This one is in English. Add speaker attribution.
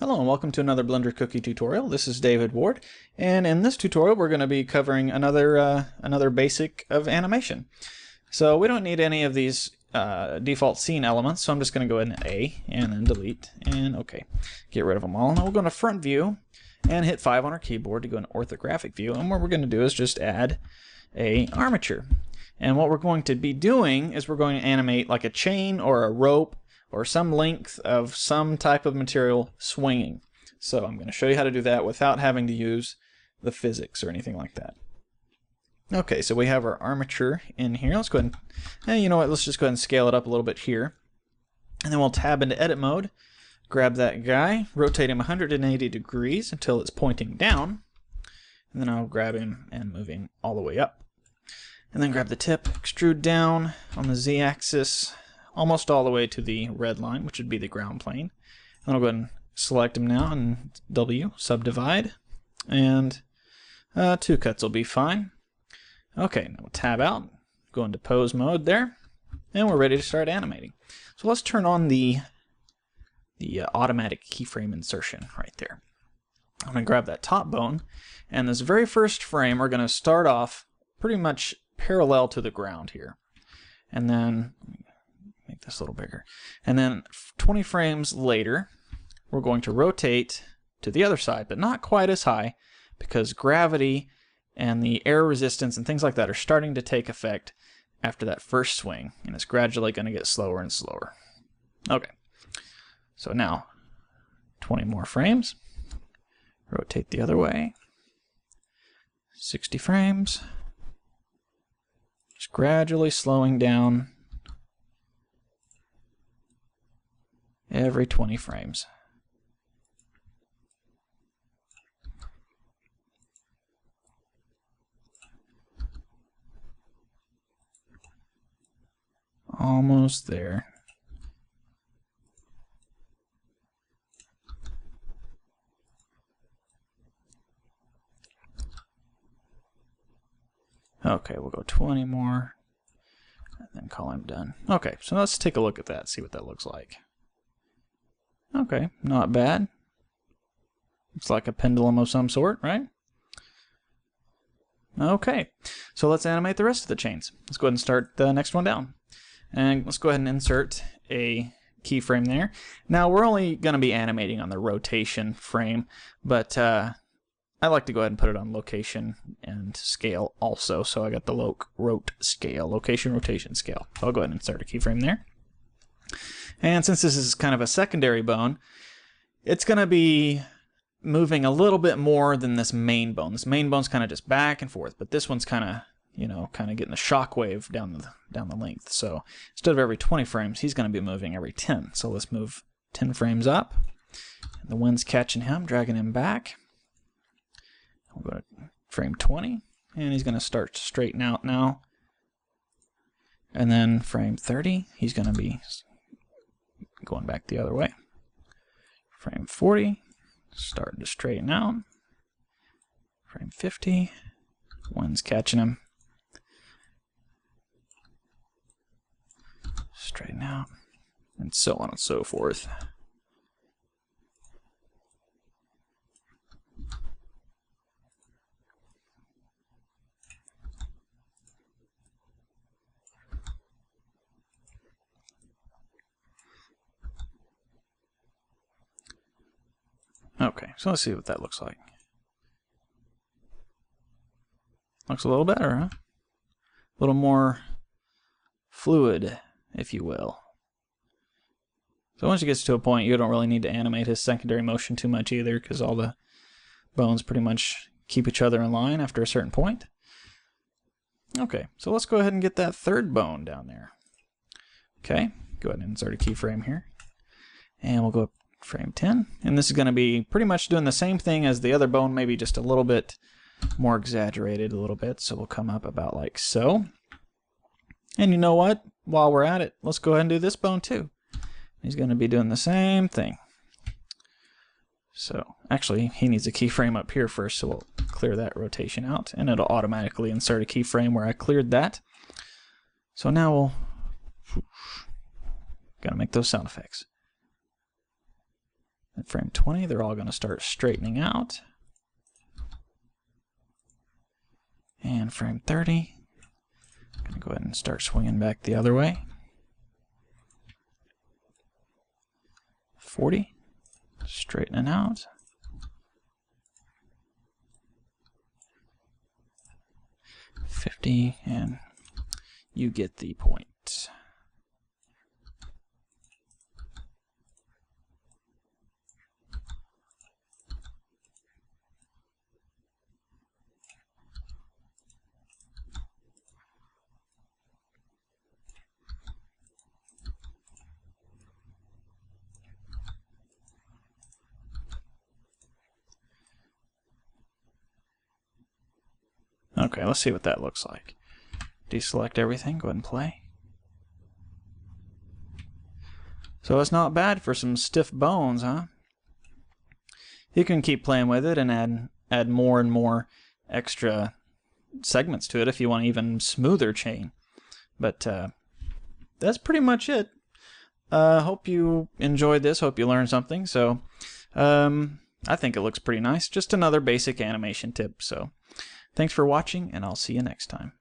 Speaker 1: Hello and welcome to another Blender Cookie tutorial. This is David Ward, and in this tutorial we're going to be covering another basic of animation. So we don't need any of these default scene elements, so I'm just going to go ahead and A and then delete and OK. Get rid of them all. Now we'll go to front view and hit 5 on our keyboard to go into orthographic view, and what we're going to do is just add a armature. And what we're going to be doing is we're going to animate like a chain or a rope or some length of some type of material swinging. So I'm going to show you how to do that without having to use the physics or anything like that. Okay, so we have our armature in here. Let's go ahead and you know what, let's just go ahead and scale it up a little bit here. And then we'll tab into edit mode, grab that guy, rotate him 180 degrees until it's pointing down. And then I'll grab him and move him all the way up. And then grab the tip, extrude down on the Z-axis, almost all the way to the red line, which would be the ground plane. And I'll go ahead and select him now and W, subdivide, and 2 cuts will be fine. Okay, now we'll tab out, go into pose mode there, and we're ready to start animating. So let's turn on the automatic keyframe insertion right there. I'm going to grab that top bone, and this very first frame we're going to start off pretty much parallel to the ground here. And then make this a little bigger. And then 20 frames later, we're going to rotate to the other side, but not quite as high, because gravity and the air resistance and things like that are starting to take effect after that first swing, and it's gradually going to get slower and slower. Okay, so now 20 more frames. Rotate the other way. 60 frames. Just gradually slowing down every 20 frames. Almost there. Okay, we'll go 20 more and then call him done. Okay, so let's take a look at that, see what that looks like. Okay, not bad. Looks like a pendulum of some sort, right? Okay, so let's animate the rest of the chains. Let's go ahead and start the next one down. And let's go ahead and insert a keyframe there. Now we're only going to be animating on the rotation frame, but I like to go ahead and put it on location and scale also. So I got the rot scale, location rotation scale. So I'll go ahead and insert a keyframe there. And since this is kind of a secondary bone, it's going to be moving a little bit more than this main bone. This main bone's kind of just back and forth, but this one's kind of, you know, kind of getting the shock wave down the length. So instead of every 20 frames, he's going to be moving every 10. So let's move 10 frames up. And the wind's catching him, dragging him back. We'll go to frame 20, and he's going to start to straighten out now. And then frame 30, he's going to be going back the other way. Frame 40, starting to straighten out. Frame 50, wind's catching him. Straighten out, and so on and so forth. Okay, so let's see what that looks like. Looks a little better, huh? A little more fluid, if you will. So once it gets to a point, you don't really need to animate his secondary motion too much either, because all the bones pretty much keep each other in line after a certain point. Okay, so let's go ahead and get that third bone down there. Okay, go ahead and insert a keyframe here. And we'll go up frame 10, and this is going to be pretty much doing the same thing as the other bone, maybe just a little bit more exaggerated a little bit. So we'll come up about like so. And you know what? While we're at it, let's go ahead and do this bone too. He's going to be doing the same thing. So actually, he needs a keyframe up here first, so we'll clear that rotation out, and it'll automatically insert a keyframe where I cleared that. So now we'll gotta make those sound effects. At frame 20, they're all going to start straightening out. And frame 30, I'm going to go ahead and start swinging back the other way. 40, straightening out. 50, and you get the point. Okay, let's see what that looks like. Deselect everything, go ahead and play. So it's not bad for some stiff bones, huh? You can keep playing with it and add more and more extra segments to it if you want an even smoother chain. But that's pretty much it. Hope you enjoyed this, hope you learned something. So I think it looks pretty nice. Just another basic animation tip. So thanks for watching, and I'll see you next time.